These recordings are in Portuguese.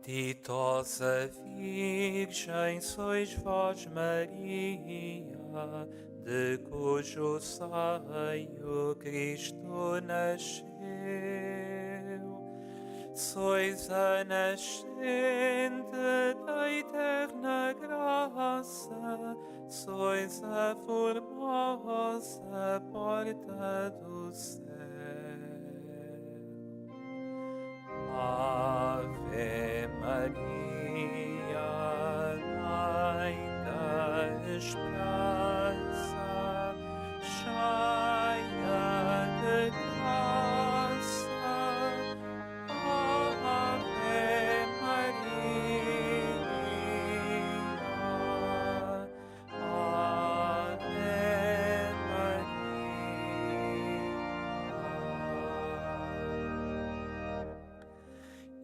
Ditosa Virgem sois vós, Maria, de cujo seio Cristo nasceu. Sois a nascente da eterna graça, sois a formosa porta do céu. Ave Maria, Mãe da Esperança, cheia de graça. Ave Maria, Ave Maria.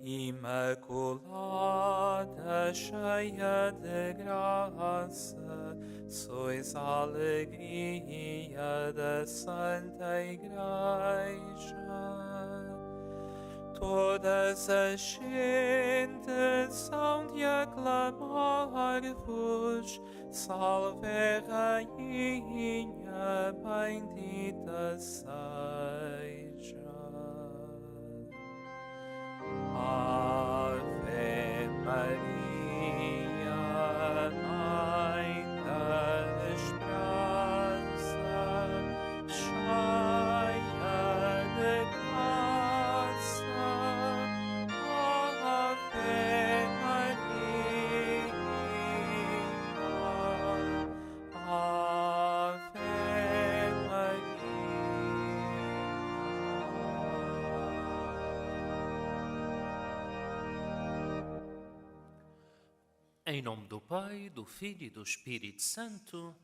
Imaculada, cheia de graça, sois a alegria da Santa Igreja. Todas as gentes hão de aclamar-vos, salve Rainha, bendita seja. Ave Maria, Mãe da Esperança, cheia de graça. Ave Maria, Ave Maria. Em nome do Pai, do Filho e do Espírito Santo,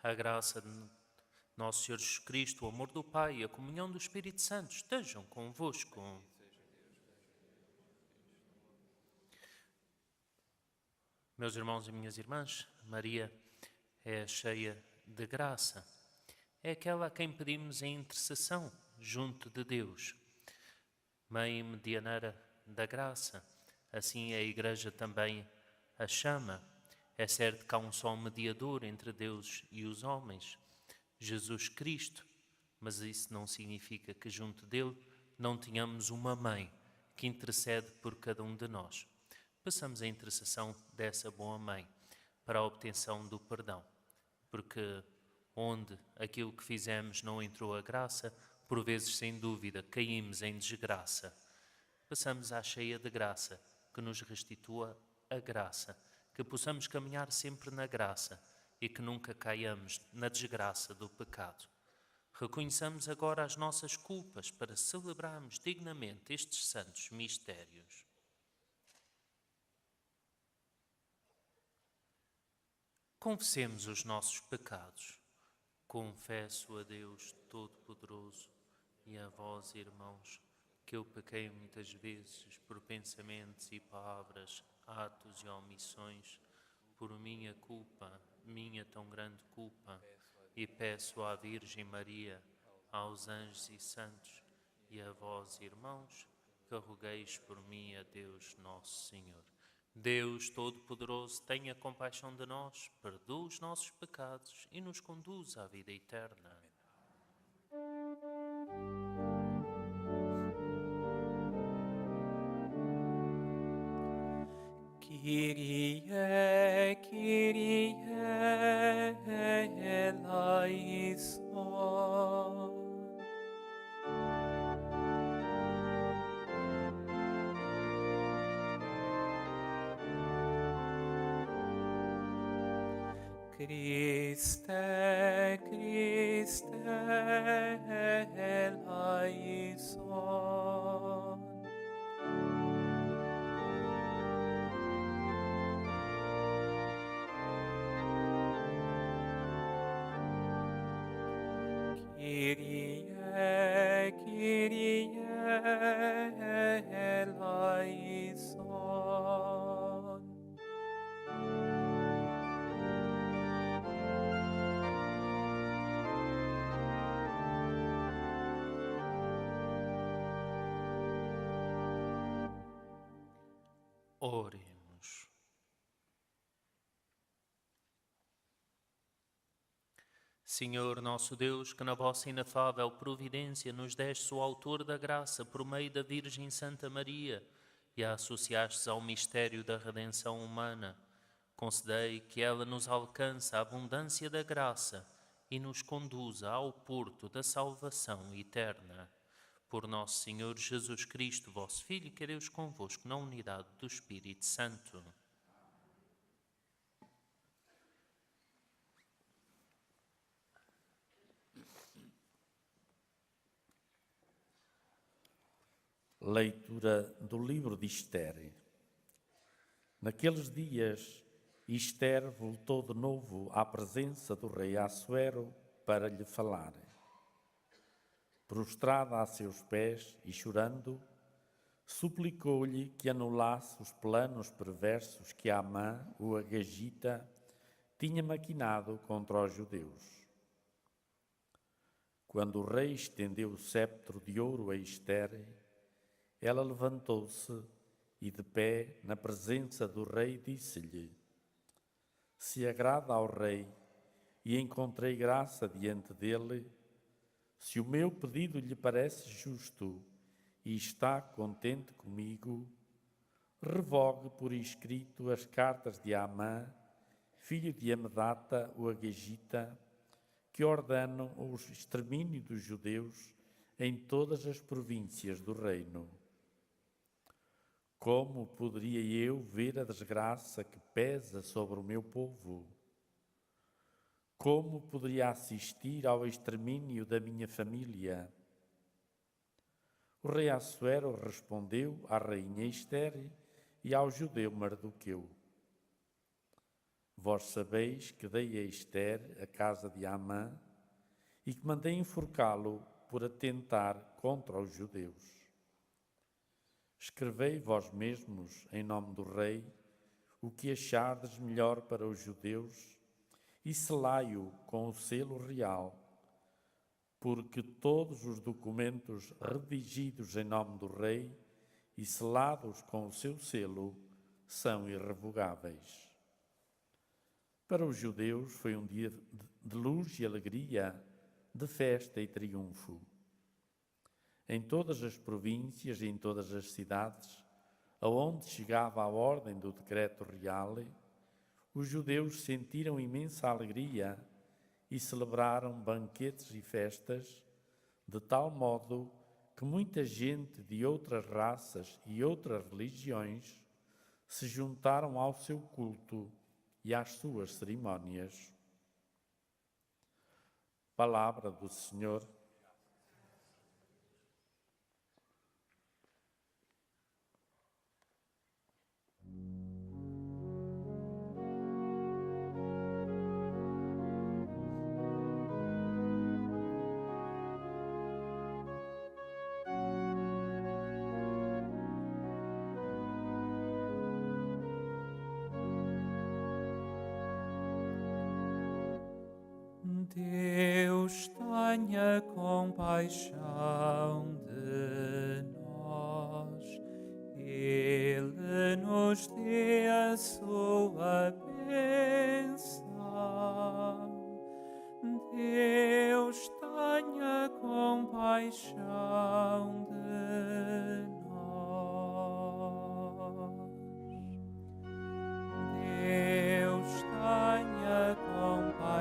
a graça de nosso Senhor Jesus Cristo, o amor do Pai e a comunhão do Espírito Santo estejam convosco. Meus irmãos e minhas irmãs, Maria é cheia de graça. É aquela a quem pedimos a intercessão junto de Deus. Mãe medianeira da graça, assim a Igreja também a chama. É certo que há um só mediador entre Deus e os homens, Jesus Cristo, mas isso não significa que junto dele não tenhamos uma mãe que intercede por cada um de nós. Peçamos a intercessão dessa boa mãe para a obtenção do perdão, porque onde aquilo que fizemos não entrou a graça, por vezes, sem dúvida, caímos em desgraça. Peçamos à cheia de graça que nos restitua a graça, que possamos caminhar sempre na graça e que nunca caiamos na desgraça do pecado. Reconheçamos agora as nossas culpas para celebrarmos dignamente estes santos mistérios. Confessemos os nossos pecados. Confesso a Deus Todo-Poderoso e a vós, irmãos, que eu pequei muitas vezes por pensamentos e palavras, atos e omissões, por minha culpa, minha tão grande culpa, e peço à Virgem Maria, aos anjos e santos, e a vós, irmãos, que rogueis por mim a Deus Nosso Senhor. Deus Todo-Poderoso, tenha compaixão de nós, perdoa os nossos pecados e nos conduz à vida eterna. Kyrie, Kyrie, eleison. Christe, Christe, eleison. Kyrie, Kyrie, eleison. Oremos. Senhor nosso Deus, que na vossa inefável providência nos deste o autor da graça por meio da Virgem Santa Maria e a associastes ao mistério da redenção humana, concedei que ela nos alcance a abundância da graça e nos conduza ao porto da salvação eterna. Por nosso Senhor Jesus Cristo, vosso Filho, que é Deus convosco, na unidade do Espírito Santo. Leitura do livro de Ester. Naqueles dias, Ester voltou de novo à presença do rei Assuero para lhe falar. Prostrada a seus pés e chorando, suplicou-lhe que anulasse os planos perversos que Amã, o agagita, tinha maquinado contra os judeus. Quando o rei estendeu o cetro de ouro a Ester, ela levantou-se e, de pé, na presença do rei, disse-lhe: Se agrada ao rei e encontrei graça diante dele, se o meu pedido lhe parece justo e está contente comigo, revogue por escrito as cartas de Amã, filho de Amedata, o agagita, que ordenam o extermínio dos judeus em todas as províncias do reino. Como poderia eu ver a desgraça que pesa sobre o meu povo? Como poderia assistir ao extermínio da minha família? O rei Assuero respondeu à rainha Ester e ao judeu Mardoqueu: Vós sabeis que dei a Ester a casa de Amã e que mandei enforcá-lo por atentar contra os judeus. Escrevei vós mesmos, em nome do rei, o que achardes melhor para os judeus e selai-o com o selo real, porque todos os documentos redigidos em nome do rei e selados com o seu selo são irrevogáveis. Para os judeus foi um dia de luz e alegria, de festa e triunfo. Em todas as províncias e em todas as cidades, aonde chegava a ordem do decreto real, os judeus sentiram imensa alegria e celebraram banquetes e festas, de tal modo que muita gente de outras raças e outras religiões se juntaram ao seu culto e às suas cerimônias. Palavra do Senhor. Deus tenha compaixão de nós, Ele nos dê a sua bênção. Deus tenha compaixão de nós. Deus tenha compaixão.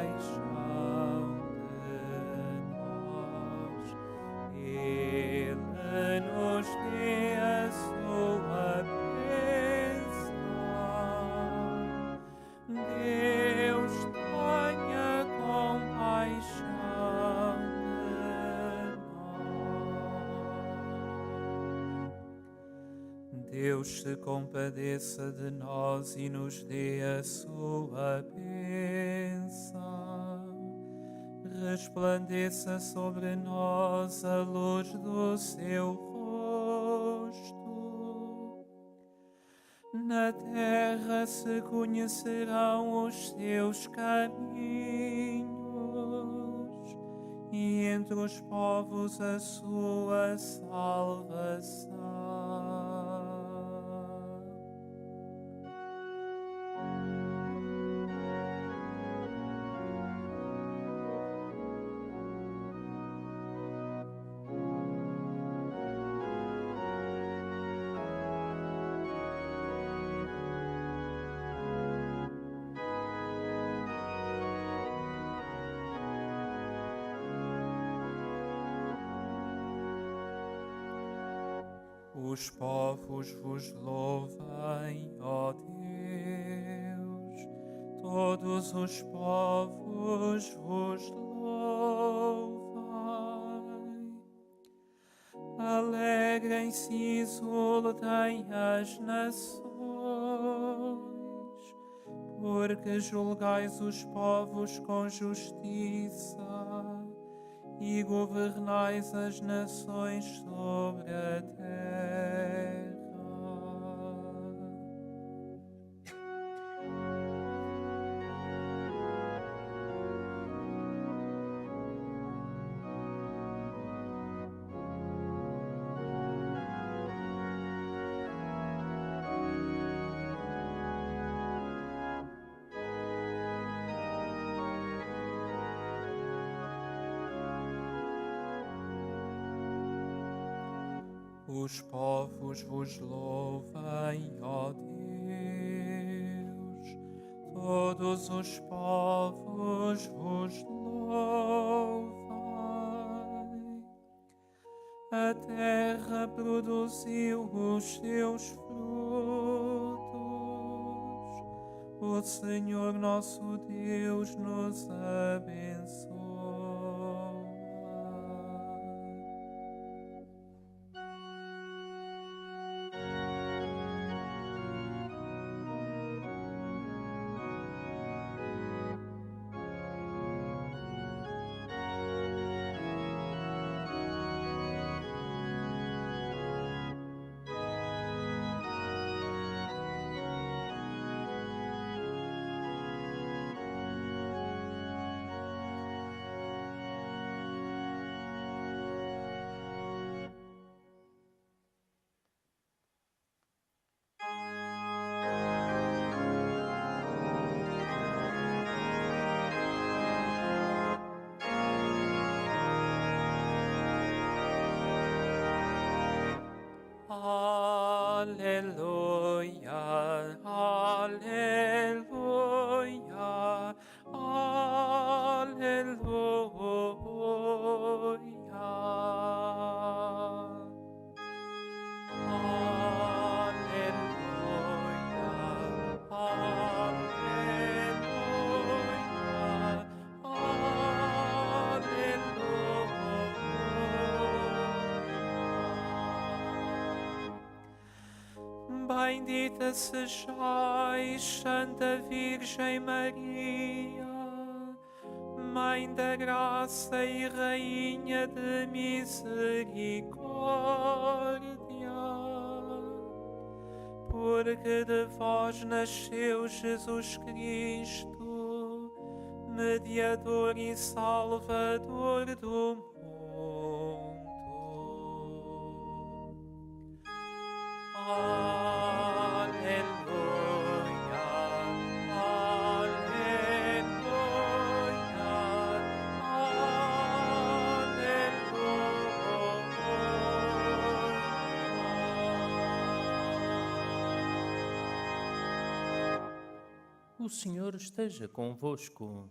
Deus se compadeça de nós e nos dê a sua bênção. Resplandeça sobre nós a luz do seu rosto. Na terra se conhecerão os seus caminhos e entre os povos a sua salvação. Os povos vos louvem, ó Deus, todos os povos vos louvem. Alegrem-se e exultem as nações, porque julgais os povos com justiça e governais as nações sobre a terra. Os povos vos louvem, ó Deus, todos os povos vos louvem. A terra produziu os seus frutos, o Senhor nosso Deus nos abençoa. Aleluia, aleluia, aleluia. Bendita sejais, Santa Virgem Maria, Mãe da graça e Rainha de misericórdia, porque de vós nasceu Jesus Cristo, mediador e salvador do mundo. O Senhor esteja convosco.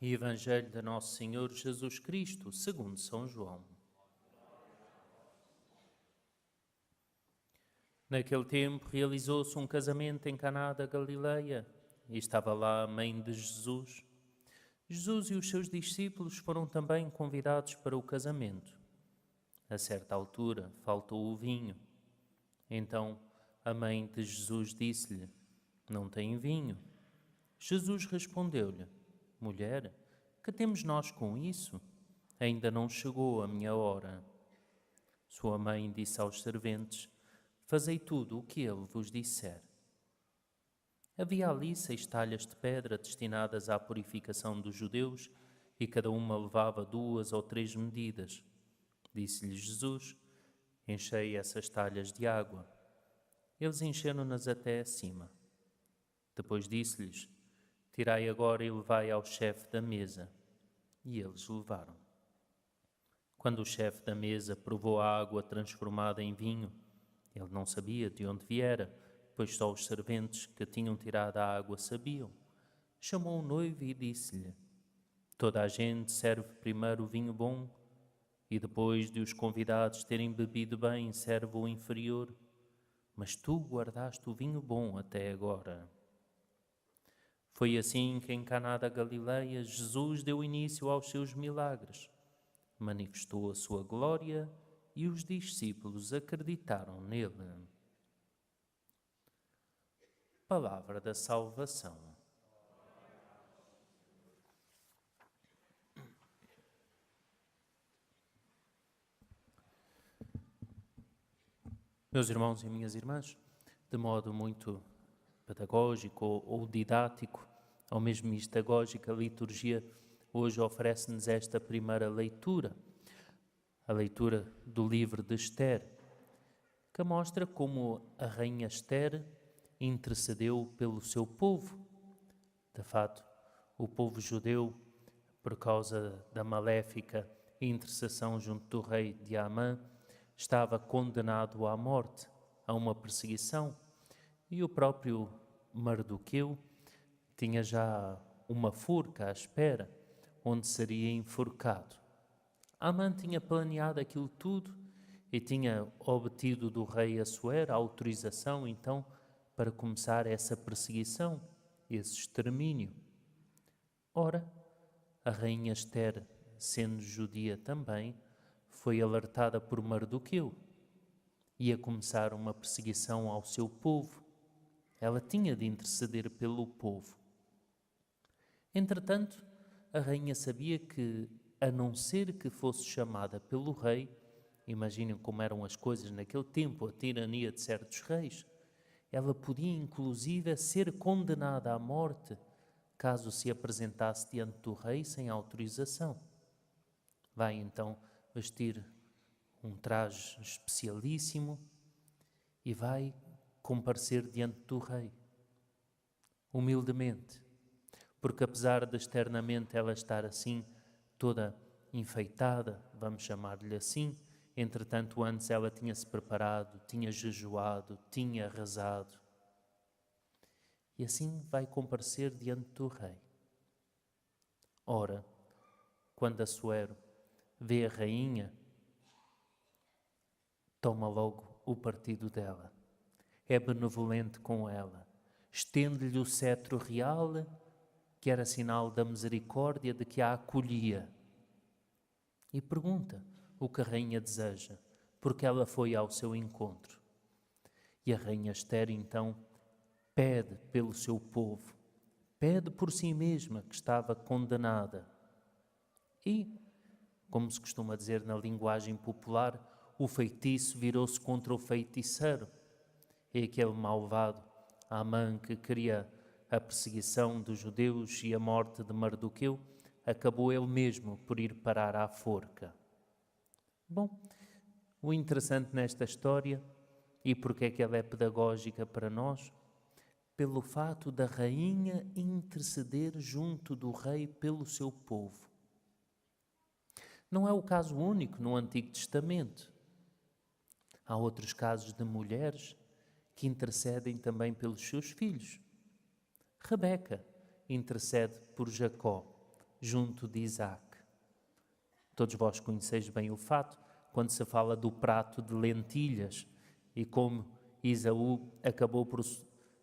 Evangelho de Nosso Senhor Jesus Cristo, segundo São João. Naquele tempo realizou-se um casamento em Caná da Galileia e estava lá a mãe de Jesus. Jesus e os seus discípulos foram também convidados para o casamento. A certa altura faltou o vinho. Então a mãe de Jesus disse-lhe: "Não tem vinho." Jesus respondeu-lhe: "Mulher, que temos nós com isso? Ainda não chegou a minha hora." Sua mãe disse aos serventes: "Fazei tudo o que ele vos disser." Havia ali 6 talhas de pedra destinadas à purificação dos judeus e cada uma levava 2 ou 3 medidas. Disse-lhe Jesus: "Enchei essas talhas de água." Eles encheram-nas até acima. Depois disse-lhes: "Tirai agora e levai ao chefe da mesa." E eles levaram. Quando o chefe da mesa provou a água transformada em vinho, ele não sabia de onde viera, pois só os serventes que tinham tirado a água sabiam. Chamou o noivo e disse-lhe: "Toda a gente serve primeiro o vinho bom, e depois de os convidados terem bebido bem, serve o inferior. Mas tu guardaste o vinho bom até agora. Foi assim que em Caná da Galileia Jesus deu início aos seus milagres. Manifestou a sua glória e os discípulos acreditaram nele. Palavra da salvação. Meus irmãos e minhas irmãs, de modo muito pedagógico ou didático, ou mesmo mistagógico, a liturgia hoje oferece-nos esta primeira leitura, a leitura do livro de Esther, que mostra como a rainha Esther intercedeu pelo seu povo. De fato, o povo judeu, por causa da maléfica intercessão junto do rei de Amã, estava condenado à morte, a uma perseguição, e o próprio Mardoqueu tinha já uma forca à espera, onde seria enforcado. Amã tinha planeado aquilo tudo e tinha obtido do rei Assuero a autorização, então, para começar essa perseguição, esse extermínio. Ora, a rainha Esther, sendo judia também, foi alertada por Mardoqueu. Ia começar uma perseguição ao seu povo. Ela tinha de interceder pelo povo. Entretanto, a rainha sabia que, a não ser que fosse chamada pelo rei, imaginem como eram as coisas naquele tempo, a tirania de certos reis, ela podia inclusive ser condenada à morte caso se apresentasse diante do rei sem autorização. Vai então vestir um traje especialíssimo e vai comparecer diante do rei, humildemente, porque apesar de externamente ela estar assim, toda enfeitada, vamos chamar-lhe assim, entretanto antes ela tinha-se preparado, tinha jejuado, tinha rezado, e assim vai comparecer diante do rei. Ora, quando Assuero vê a rainha, toma logo o partido dela, é benevolente com ela, estende-lhe o cetro real, que era sinal da misericórdia, de que a acolhia, e pergunta o que a rainha deseja, porque ela foi ao seu encontro. E a rainha Esther então pede pelo seu povo, pede por si mesma que estava condenada. E, como se costuma dizer na linguagem popular, o feitiço virou-se contra o feiticeiro. E aquele malvado Amã que queria a perseguição dos judeus e a morte de Mardoqueu, acabou ele mesmo por ir parar à forca. Bom, o interessante nesta história, e porque é que ela é pedagógica para nós, pelo fato da rainha interceder junto do rei pelo seu povo. Não é o caso único no Antigo Testamento. Há outros casos de mulheres que intercedem também pelos seus filhos. Rebeca intercede por Jacó, junto de Isaac. Todos vós conheceis bem o fato, quando se fala do prato de lentilhas e como Esaú acabou por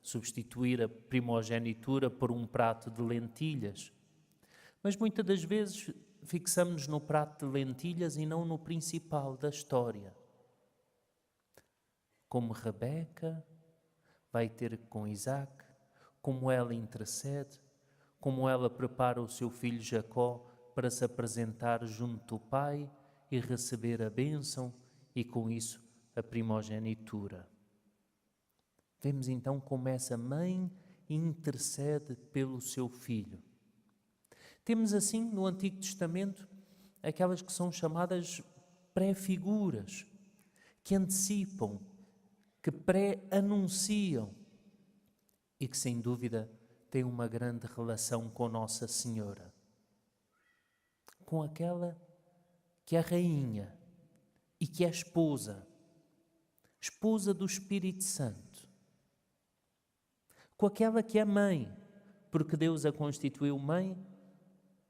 substituir a primogenitura por um prato de lentilhas. Mas muitas das vezes fixamos-nos no prato de lentilhas e não no principal da história. Como Rebeca vai ter com Isaac, como ela intercede, como ela prepara o seu filho Jacó para se apresentar junto do pai e receber a bênção e com isso a primogenitura. Vemos então como essa mãe intercede pelo seu filho. Temos assim no Antigo Testamento aquelas que são chamadas pré-figuras, que antecipam, que pré-anunciam e que sem dúvida têm uma grande relação com Nossa Senhora, com aquela que é a rainha e que é esposa do Espírito Santo, com aquela que é mãe, porque Deus a constituiu mãe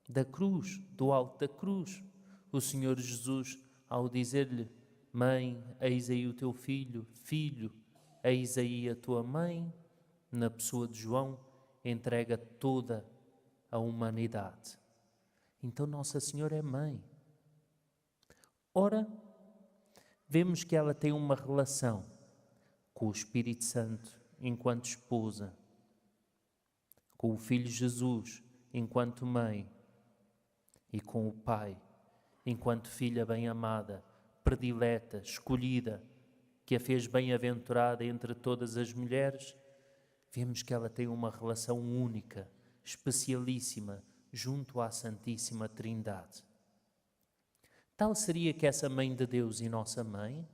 da cruz, do alto da cruz. O Senhor Jesus ao dizer-lhe: Mãe, eis aí o teu filho, filho, eis aí a tua mãe, na pessoa de João, entrega toda a humanidade. Então Nossa Senhora é mãe. Ora, vemos que ela tem uma relação com o Espírito Santo enquanto esposa, com o Filho Jesus enquanto mãe e com o Pai enquanto filha bem-amada, predileta, escolhida, que a fez bem-aventurada entre todas as mulheres. Vemos que ela tem uma relação única, especialíssima, junto à Santíssima Trindade. Tal seria que essa Mãe de Deus e nossa Mãe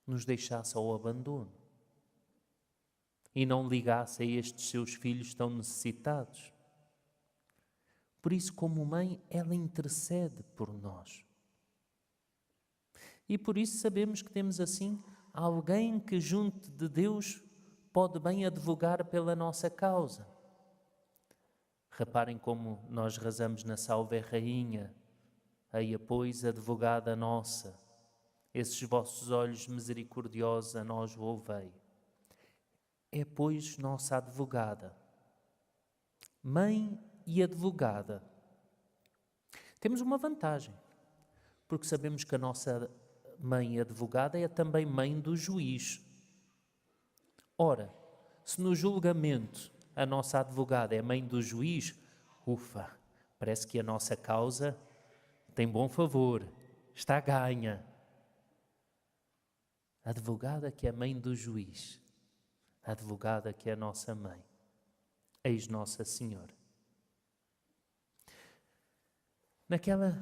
nos deixasse ao abandono e não ligasse a estes seus filhos tão necessitados. Por isso, como mãe, ela intercede por nós. E por isso sabemos que temos assim alguém que junto de Deus pode bem advogar pela nossa causa. Reparem como nós rezamos na Salve Rainha, eia pois advogada nossa, esses vossos olhos misericordiosos a nós volvei. É pois nossa advogada, mãe e advogada. Temos uma vantagem, porque sabemos que a nossa mãe advogada é também mãe do juiz. Ora, se no julgamento a nossa advogada é mãe do juiz, ufa, parece que a nossa causa tem bom favor, está ganha. A advogada que é mãe do juiz, a advogada que é a nossa mãe, eis Nossa Senhora. Naquela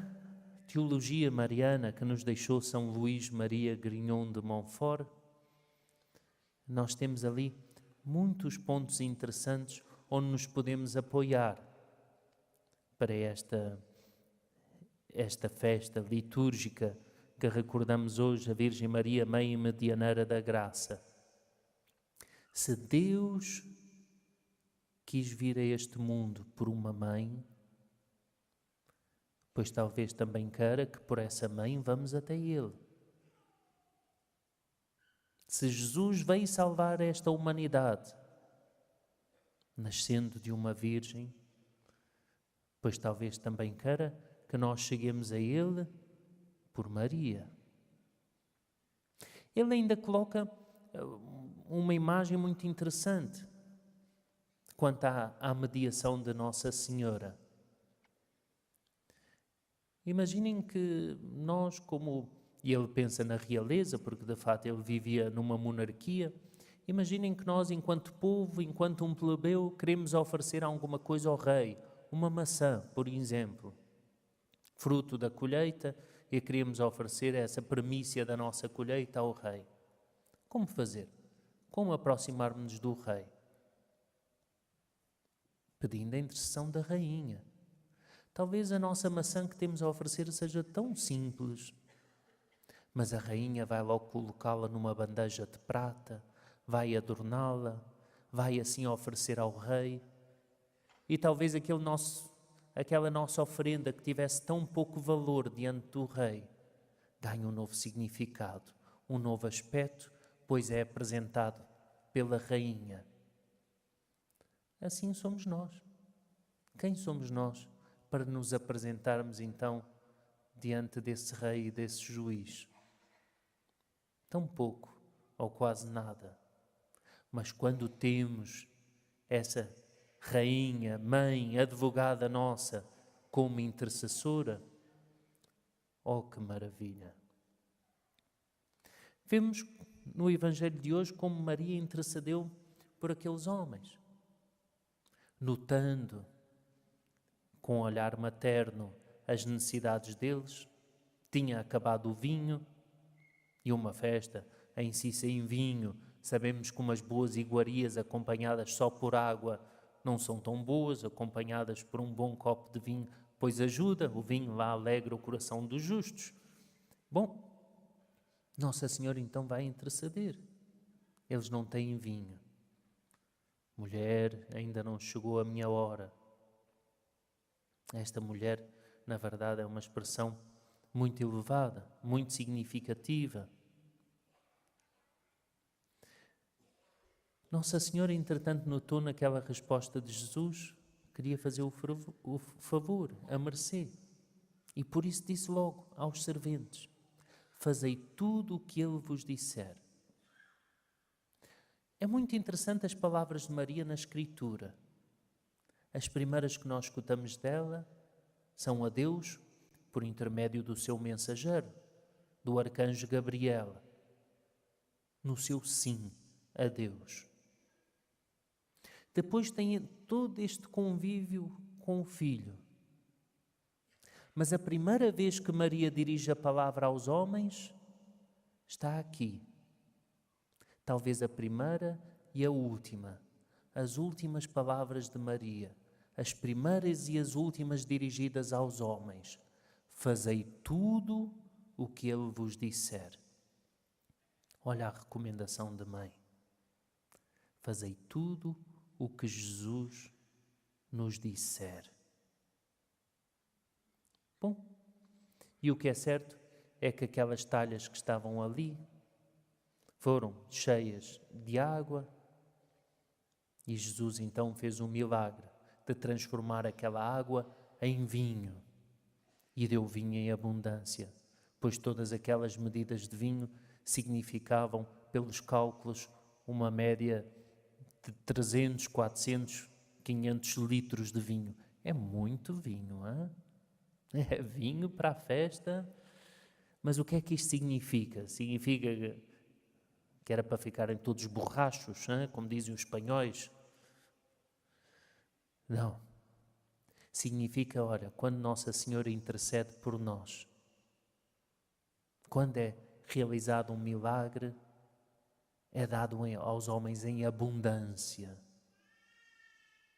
teologia mariana que nos deixou São Luís Maria Grignon de Montfort, nós temos ali muitos pontos interessantes onde nos podemos apoiar para esta festa litúrgica que recordamos hoje, a Virgem Maria, Mãe e Medianeira da Graça. Se Deus quis vir a este mundo por uma mãe, pois talvez também queira que por essa mãe vamos até Ele. Se Jesus veio salvar esta humanidade, nascendo de uma virgem, pois talvez também queira que nós cheguemos a Ele por Maria. Ele ainda coloca uma imagem muito interessante quanto à mediação de Nossa Senhora. Imaginem que nós, e ele pensa na realeza, porque de fato ele vivia numa monarquia, imaginem que nós, enquanto povo, enquanto um plebeu, queremos oferecer alguma coisa ao rei, uma maçã, por exemplo, fruto da colheita, e queríamos oferecer essa primícia da nossa colheita ao rei. Como fazer? Como aproximar-nos do rei? Pedindo a intercessão da rainha. Talvez a nossa maçã que temos a oferecer seja tão simples, mas a rainha vai logo colocá-la numa bandeja de prata, vai adorná-la, vai assim oferecer ao rei, e talvez aquela nossa oferenda que tivesse tão pouco valor diante do rei, ganhe um novo significado, um novo aspecto, pois é apresentado pela rainha. Assim somos nós. Quem somos nós para nos apresentarmos então diante desse rei e desse juiz? Tão pouco ou quase nada. Mas quando temos essa rainha, mãe, advogada nossa como intercessora, oh que maravilha! Vemos no Evangelho de hoje como Maria intercedeu por aqueles homens, notando com um olhar materno as necessidades deles. Tinha acabado o vinho e uma festa em si sem vinho. Sabemos que umas boas iguarias acompanhadas só por água não são tão boas, acompanhadas por um bom copo de vinho, pois ajuda, o vinho lá alegra o coração dos justos. Bom, Nossa Senhora então vai interceder. Eles não têm vinho. Mulher, ainda não chegou a minha hora. Esta mulher, na verdade, é uma expressão muito elevada, muito significativa. Nossa Senhora, entretanto, notou naquela resposta de Jesus, queria fazer o favor, a mercê. E por isso disse logo aos serventes: fazei tudo o que Ele vos disser. É muito interessante as palavras de Maria na Escritura. As primeiras que nós escutamos dela são a Deus, por intermédio do seu mensageiro, do arcanjo Gabriel, no seu sim a Deus. Depois tem todo este convívio com o Filho. Mas a primeira vez que Maria dirige a palavra aos homens está aqui. Talvez a primeira e a última. As últimas palavras de Maria. As primeiras e as últimas dirigidas aos homens. Fazei tudo o que Ele vos disser. Olha a recomendação de mãe. Fazei tudo o que Jesus nos disser. Bom, e o que é certo é que aquelas talhas que estavam ali foram cheias de água e Jesus então fez um milagre de transformar aquela água em vinho e deu vinho em abundância, pois todas aquelas medidas de vinho significavam, pelos cálculos, uma média de 300, 400, 500 litros de vinho. É muito vinho, hein? É vinho para a festa. Mas o que é que isto significa? Significa que era para ficarem todos borrachos, hein? Como dizem os espanhóis? Não. Significa, olha, quando Nossa Senhora intercede por nós, quando é realizado um milagre, é dado aos homens em abundância,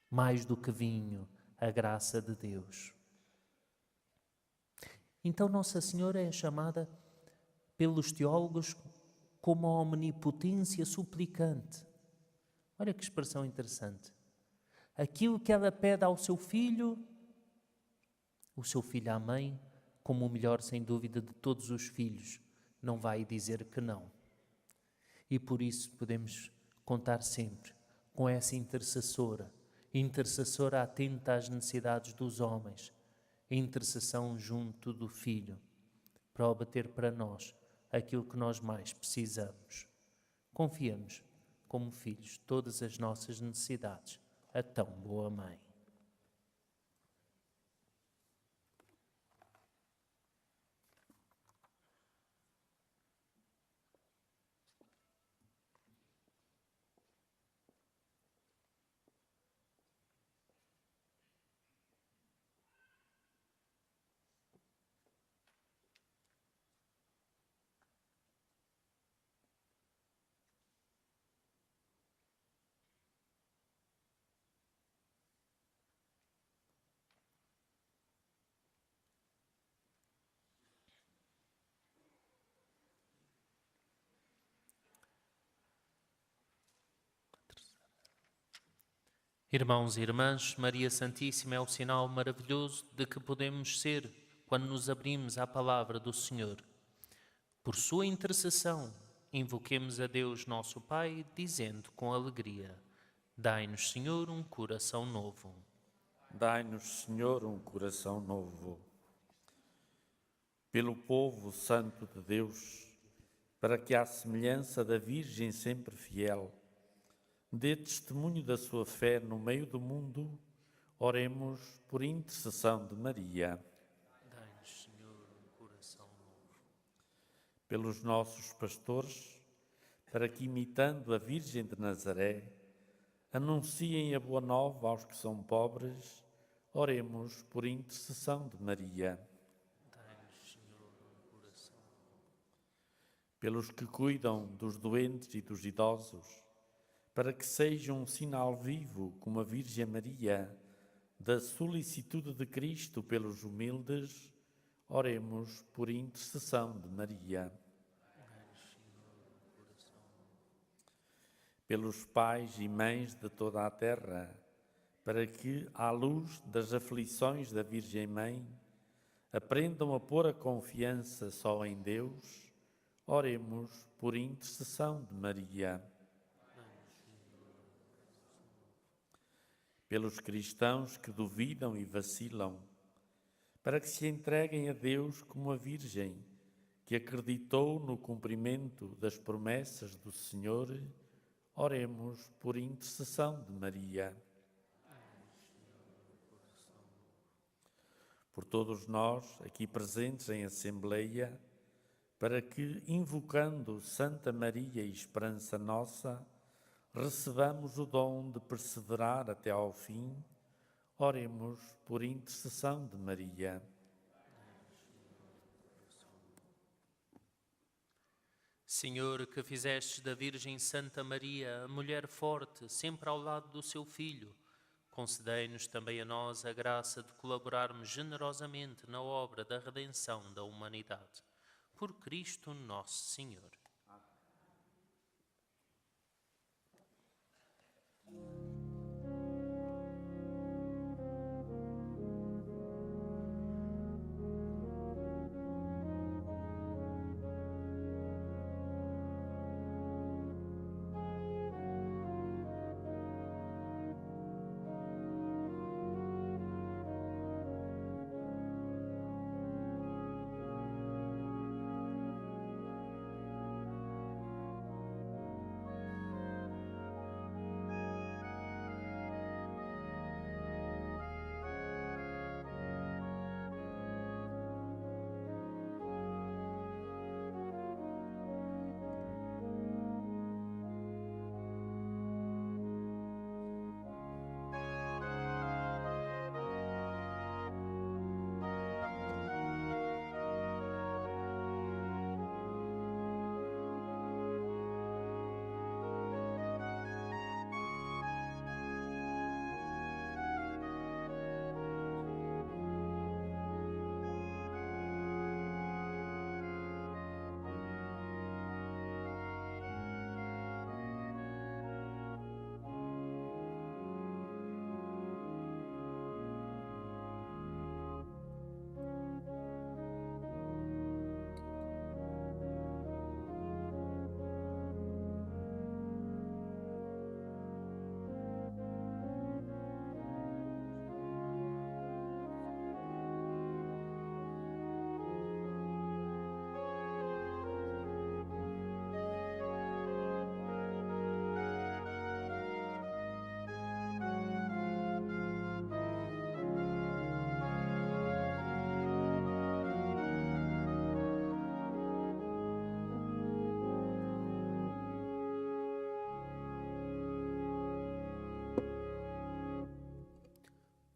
mais do que vinho, a graça de Deus. Então Nossa Senhora é chamada pelos teólogos como a omnipotência suplicante. Olha que expressão interessante. Aquilo que ela pede ao seu filho, o seu filho à mãe, como o melhor, sem dúvida, de todos os filhos, não vai dizer que não. E por isso podemos contar sempre com essa intercessora atenta às necessidades dos homens, a intercessão junto do Filho, para obater para nós aquilo que nós mais precisamos. Confiamos, como filhos, todas as nossas necessidades a tão boa Mãe. Irmãos e irmãs, Maria Santíssima é o sinal maravilhoso de que podemos ser quando nos abrimos à palavra do Senhor. Por sua intercessão, invoquemos a Deus nosso Pai, dizendo com alegria: dai-nos, Senhor, um coração novo. Dai-nos, Senhor, um coração novo. Pelo povo santo de Deus, para que, à semelhança da Virgem sempre fiel, dê testemunho da sua fé no meio do mundo, oremos por intercessão de Maria. Dai-nos, Senhor, um coração novo. Pelos nossos pastores, para que, imitando a Virgem de Nazaré, anunciem a boa nova aos que são pobres, oremos por intercessão de Maria. Dai-nos, Senhor, um coração novo. Pelos que cuidam dos doentes e dos idosos, para que sejam um sinal vivo, como a Virgem Maria, da solicitude de Cristo pelos humildes, oremos por intercessão de Maria. Pelos pais e mães de toda a terra, para que, à luz das aflições da Virgem Mãe, aprendam a pôr a confiança só em Deus. Oremos por intercessão de Maria. Pelos cristãos que duvidam e vacilam, para que se entreguem a Deus como a Virgem, que acreditou no cumprimento das promessas do Senhor, oremos por intercessão de Maria. Por todos nós, aqui presentes em Assembleia, para que, invocando Santa Maria e Esperança nossa, recebamos o dom de perseverar até ao fim, oremos por intercessão de Maria. Senhor, que fizestes da Virgem Santa Maria a mulher forte, sempre ao lado do seu Filho, concedei-nos também a nós a graça de colaborarmos generosamente na obra da redenção da humanidade. Por Cristo nosso Senhor.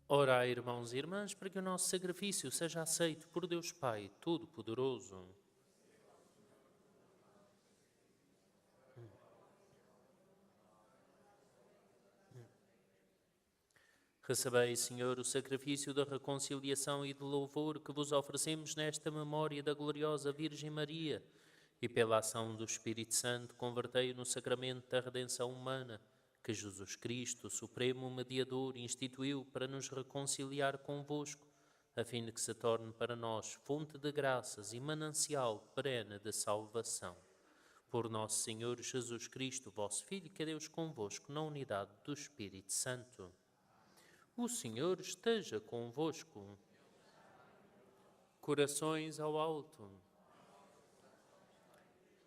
Orai, irmãos e irmãs, para que o nosso sacrifício seja aceito por Deus Pai Todo-Poderoso. Recebei, Senhor, o sacrifício da reconciliação e de louvor que vos oferecemos nesta memória da gloriosa Virgem Maria, e pela ação do Espírito Santo convertei-o no sacramento da redenção humana, que Jesus Cristo, Supremo Mediador, instituiu para nos reconciliar convosco, a fim de que se torne para nós fonte de graças e manancial perene de salvação. Por nosso Senhor Jesus Cristo, vosso Filho, que é Deus convosco, na unidade do Espírito Santo. O Senhor esteja convosco. Corações ao alto.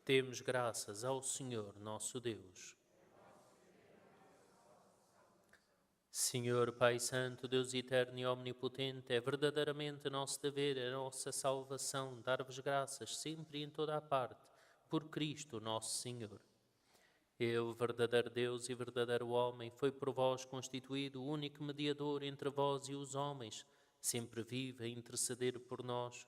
Demos graças ao Senhor nosso Deus. Senhor Pai Santo, Deus eterno e omnipotente, é verdadeiramente nosso dever, a nossa salvação, dar-vos graças sempre e em toda a parte, por Cristo nosso Senhor. Ele, verdadeiro Deus e verdadeiro homem, foi por vós constituído o único mediador entre vós e os homens, sempre vive a interceder por nós.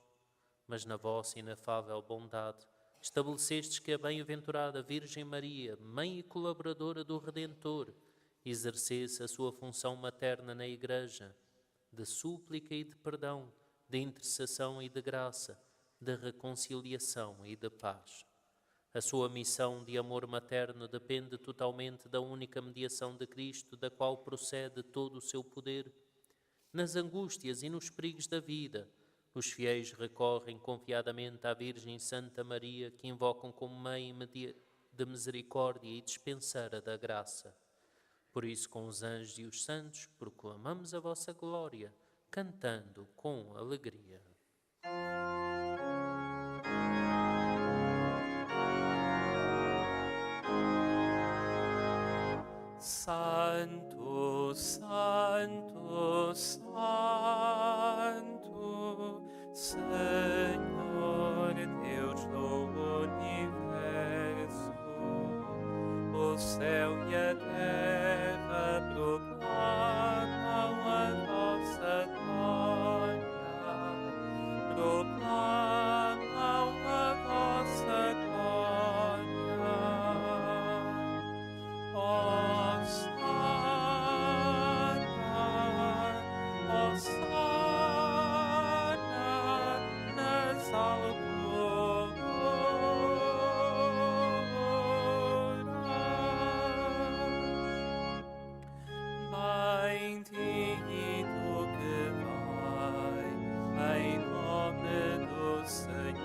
Mas na vossa inefável bondade, estabelecestes que a bem-aventurada Virgem Maria, mãe e colaboradora do Redentor, exercesse a sua função materna na Igreja, de súplica e de perdão, de intercessão e de graça, de reconciliação e de paz. A sua missão de amor materno depende totalmente da única mediação de Cristo, da qual procede todo o seu poder. Nas angústias e nos perigos da vida, Os fiéis recorrem confiadamente à Virgem Santa Maria, que invocam como Mãe de misericórdia e dispensara da graça. Por isso, com os anjos e os santos, proclamamos a vossa glória, cantando com alegria. Santo, Santo, Santo, Senhor Deus do universo, o céu e a terra proclamam a vossa glória, proclamam a vossa glória. Hosana nas alturas. Bendito que vai em nome do Senhor.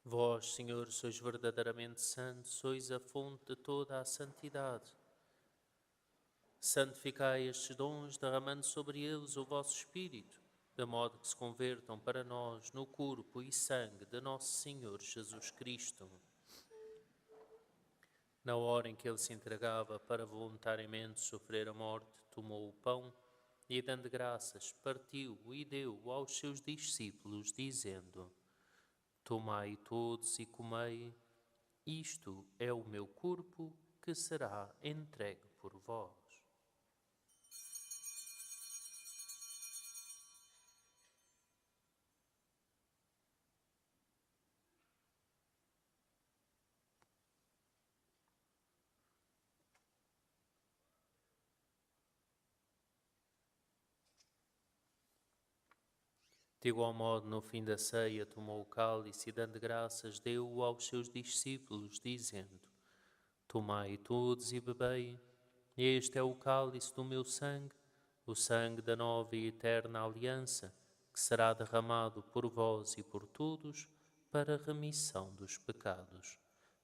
Vós, Senhor, sois verdadeiramente santo, sois a fonte de toda a santidade. Santificai estes dons, derramando sobre eles o vosso Espírito, de modo que se convertam para nós no corpo e sangue de nosso Senhor Jesus Cristo. Na hora em que ele se entregava para voluntariamente sofrer a morte, tomou o pão e, dando graças, partiu-o e deu-o aos seus discípulos, dizendo: Tomai todos e comei, isto é o meu corpo que será entregue por vós. De igual modo, no fim da ceia, tomou o cálice e, dando graças, deu-o aos seus discípulos, dizendo: Tomai todos e bebei, este é o cálice do meu sangue, o sangue da nova e eterna aliança, que será derramado por vós e por todos para a remissão dos pecados.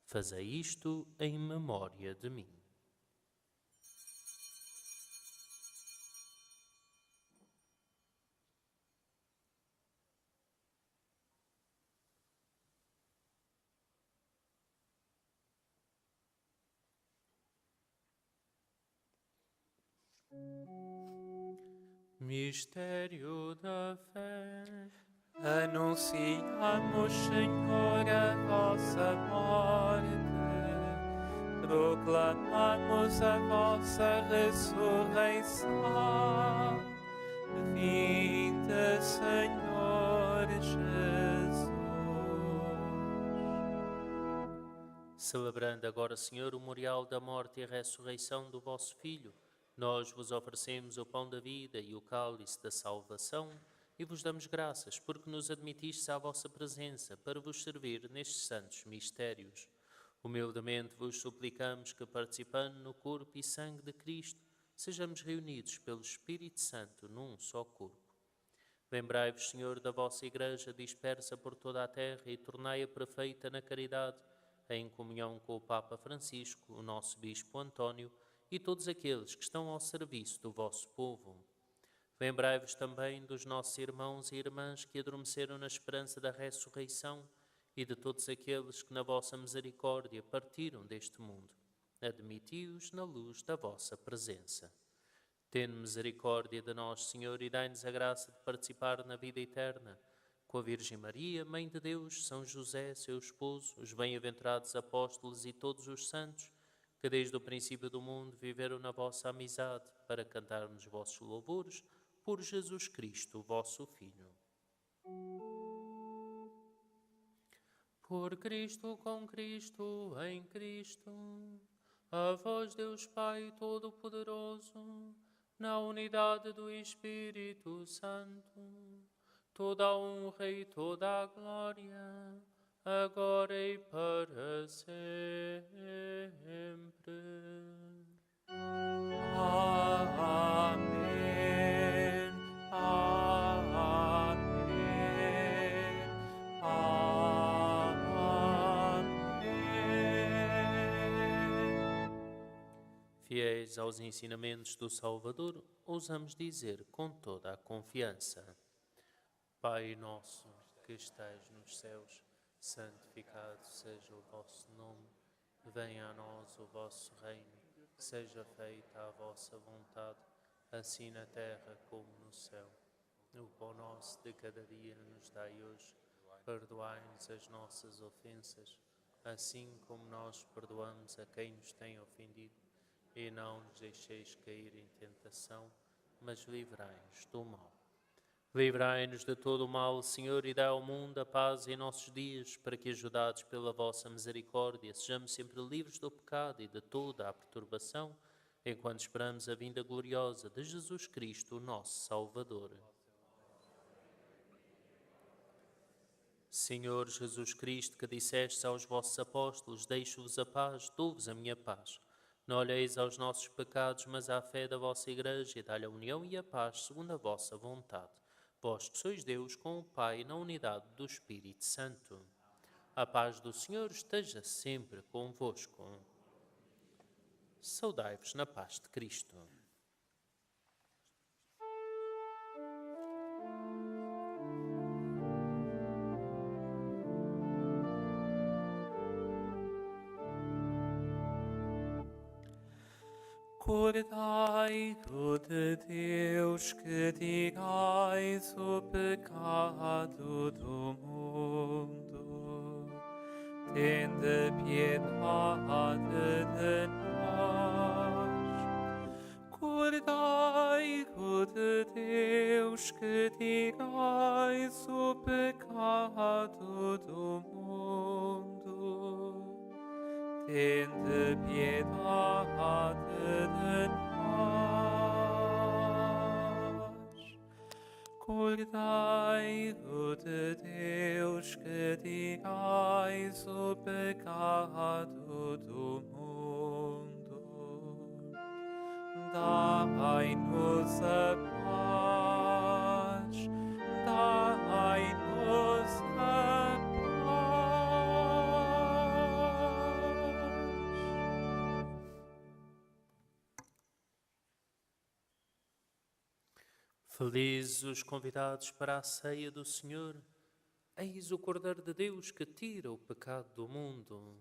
Fazei isto em memória de mim. Mistério da fé. Anunciamos, Senhor, a vossa morte, proclamamos a vossa ressurreição. Vinde, Senhor Jesus. Celebrando agora, Senhor, o memorial da morte e ressurreição do vosso Filho, nós vos oferecemos o pão da vida e o cálice da salvação e vos damos graças porque nos admitistes à vossa presença para vos servir nestes santos mistérios. Humildemente vos suplicamos que, participando no corpo e sangue de Cristo, sejamos reunidos pelo Espírito Santo num só corpo. Lembrai-vos, Senhor, da vossa Igreja dispersa por toda a terra e tornai-a perfeita na caridade, em comunhão com o Papa Francisco, o nosso Bispo António e todos aqueles que estão ao serviço do vosso povo. Lembrai-vos também dos nossos irmãos e irmãs que adormeceram na esperança da ressurreição e de todos aqueles que na vossa misericórdia partiram deste mundo. Admiti-os na luz da vossa presença. Tende misericórdia de nós, Senhor, e dai-nos a graça de participar na vida eterna com a Virgem Maria, Mãe de Deus, São José, seu esposo, os bem-aventurados apóstolos e todos os santos, que desde o princípio do mundo viveram na vossa amizade, para cantarmos vossos louvores por Jesus Cristo, vosso Filho. Por Cristo, com Cristo, em Cristo, a vós Deus Pai Todo-Poderoso, na unidade do Espírito Santo, toda a honra e toda a glória, agora e para sempre. Amém. Amém. Amém. Fiéis aos ensinamentos do Salvador, ousamos dizer com toda a confiança: Pai nosso que estais nos céus, santificado seja o vosso nome. Venha a nós o vosso reino. Seja feita a vossa vontade, assim na terra como no céu. O pão nosso de cada dia nos dai hoje. Perdoai-nos as nossas ofensas, assim como nós perdoamos a quem nos tem ofendido. E não nos deixeis cair em tentação, mas livrai-nos do mal. Livrai-nos de todo o mal, Senhor, e dai ao mundo a paz em nossos dias, para que, ajudados pela vossa misericórdia, sejamos sempre livres do pecado e de toda a perturbação, enquanto esperamos a vinda gloriosa de Jesus Cristo, nosso Salvador. Senhor Jesus Cristo, que disseste aos vossos apóstolos: deixo-vos a paz, dou-vos a minha paz. Não olheis aos nossos pecados, mas à fé da vossa Igreja, e dai-lhe a união e a paz segundo a vossa vontade. Vós que sois Deus com o Pai, na unidade do Espírito Santo. A paz do Senhor esteja sempre convosco. Saudai-vos na paz de Cristo. Cordeiro de Deus, que tirais o pecado do mundo, tende piedade de nós. Cordeiro de Deus, que tirais o pecado do mundo, tende piedade de nós. Cordeiro de Deus, que tirais o pecado do mundo, dai-nos a paz, dai-nos a paz. Felizes os convidados para a ceia do Senhor. Eis o Cordeiro de Deus que tira o pecado do mundo.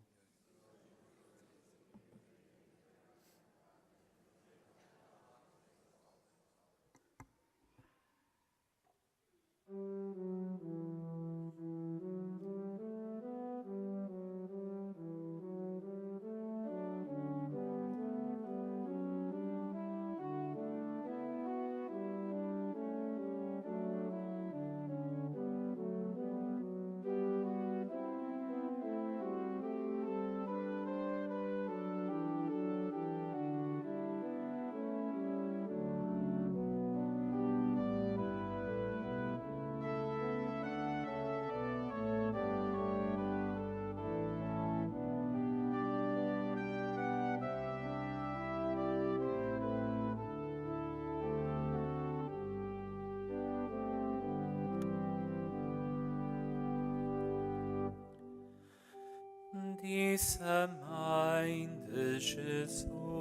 Disse a mãe de Jesus: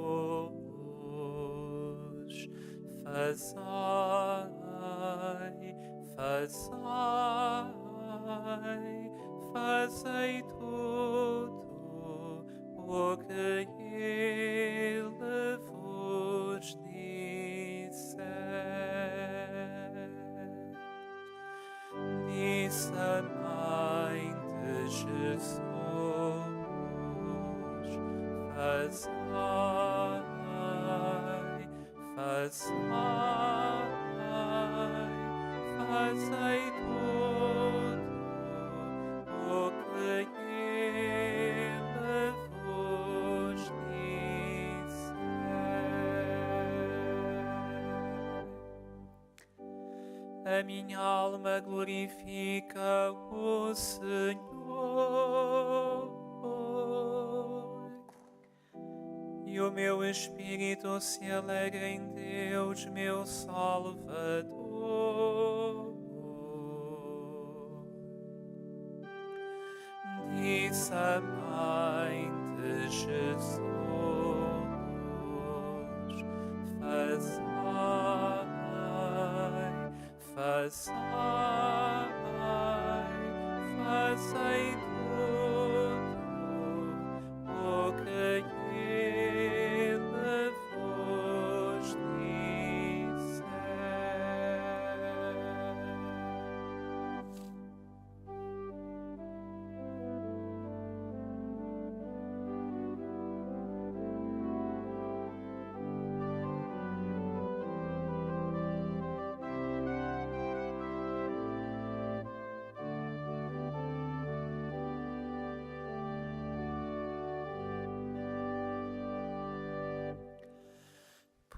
fazei tudo o que Ele vos disser. Disse a mãe de Jesus: fazei tudo o que A minha alma glorifica o Senhor, e o meu espírito se alegra em Deus, meu Salvador. Disse a mãe de Jesus: fazei tudo o que Ele vos disser.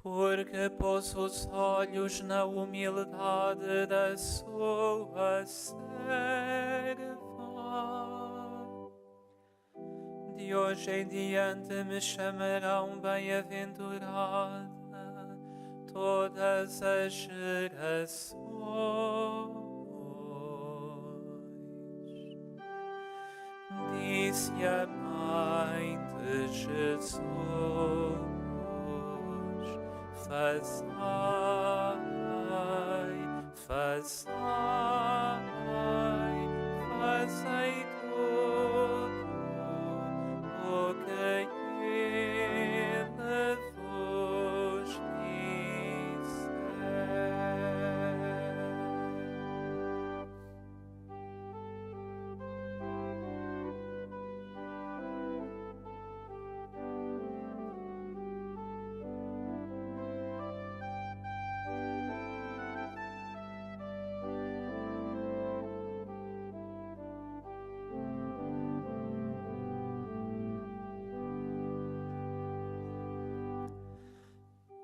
Porque pôs os olhos na humildade da sua serva. De hoje em diante me chamarão bem-aventurada todas as gerações. Disse a mãe de Jesus: fazei tudo o que Ele vos disser.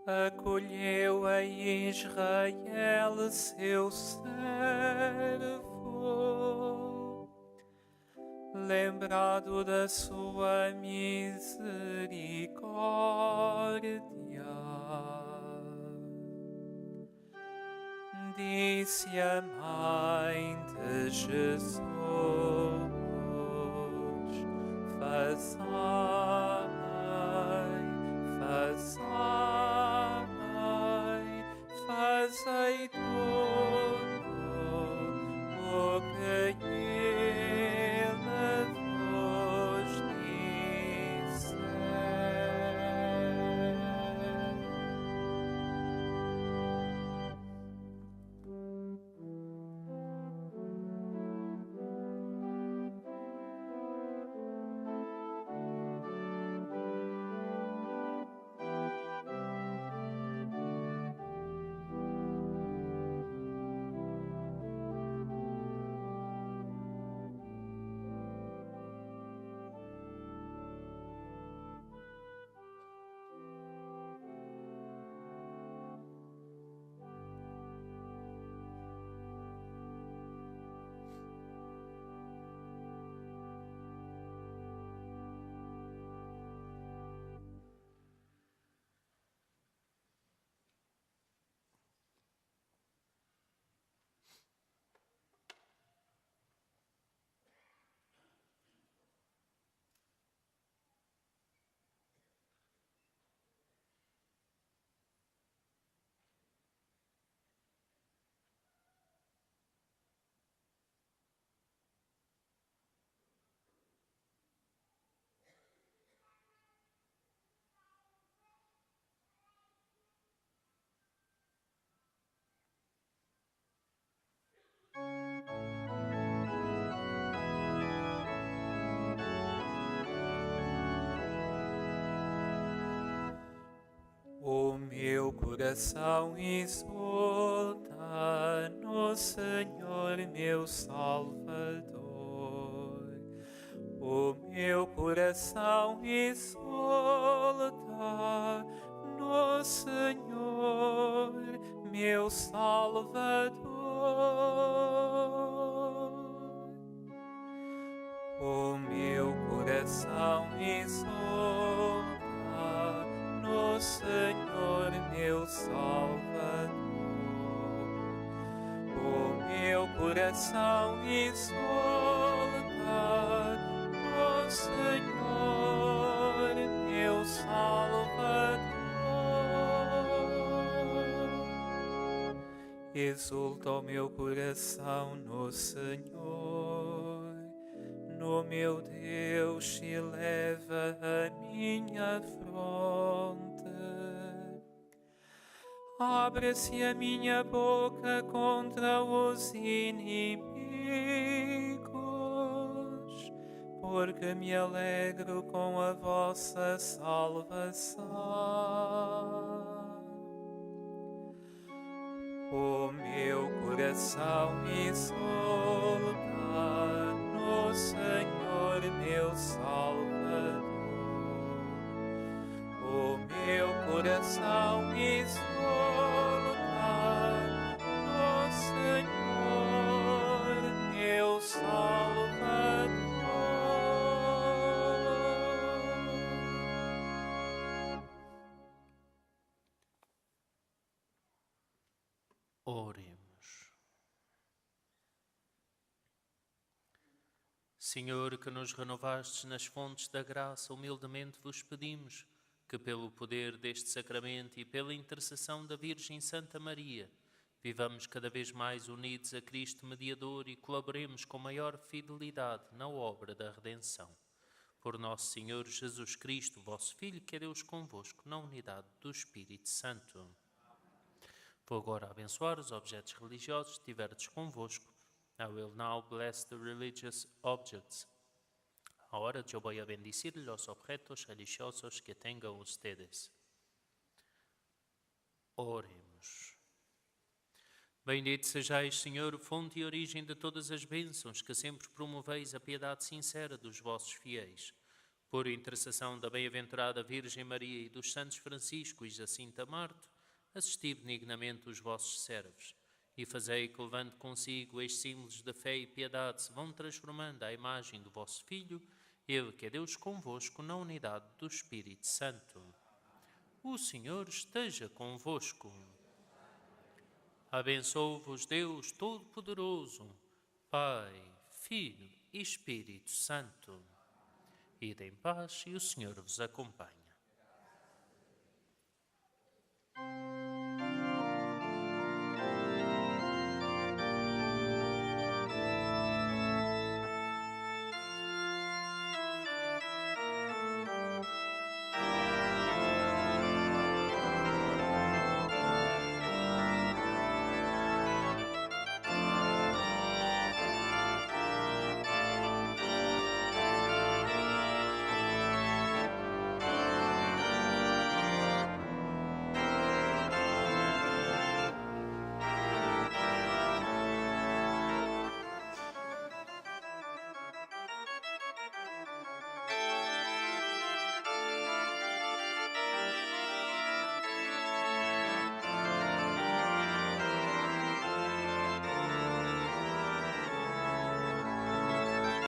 Acolheu a Israel, seu servo, lembrado da sua misericórdia. Disse a mãe de Jesus: fazei tudo o que Ele vos disser. O meu coração exulta no Senhor, meu Salvador. O meu coração exulta no Senhor, meu Salvador. O meu coração exulta no Senhor, meu Salvador. O meu coração exulta no Senhor, meu Salvador. Exulta o meu coração no Senhor, no meu Deus eleva a minha fronte. Abre-se a minha boca contra os inimigos, porque me alegro com a vossa salvação. O meu coração exulta no Senhor, meu Salvador. O meu coração exulta no Senhor, meu Salvador. Oremos. Senhor, que nos renovastes nas fontes da graça, humildemente vos pedimos que, pelo poder deste sacramento e pela intercessão da Virgem Santa Maria, vivamos cada vez mais unidos a Cristo Mediador e colaboremos com maior fidelidade na obra da redenção. Por nosso Senhor Jesus Cristo, vosso Filho, que é Deus convosco, na unidade do Espírito Santo. Vou agora abençoar os objetos religiosos que tiverdes convosco. I will now bless the religious objects. Ahora yo voy a bendecir los objetos religiosos que tengan ustedes. Oremos. Bendito sejais, Senhor, fonte e origem de todas as bênçãos, que sempre promoveis a piedade sincera dos vossos fiéis. Por intercessão da bem-aventurada Virgem Maria e dos santos Francisco e Jacinta Marto, assisti benignamente os vossos servos, e fazei que, levando consigo estes símbolos de fé e piedade, se vão transformando à imagem do vosso Filho, Ele que é Deus convosco na unidade do Espírito Santo. O Senhor esteja convosco. Abençoe-vos Deus Todo-Poderoso, Pai, Filho e Espírito Santo. Ide em paz e o Senhor vos acompanhe.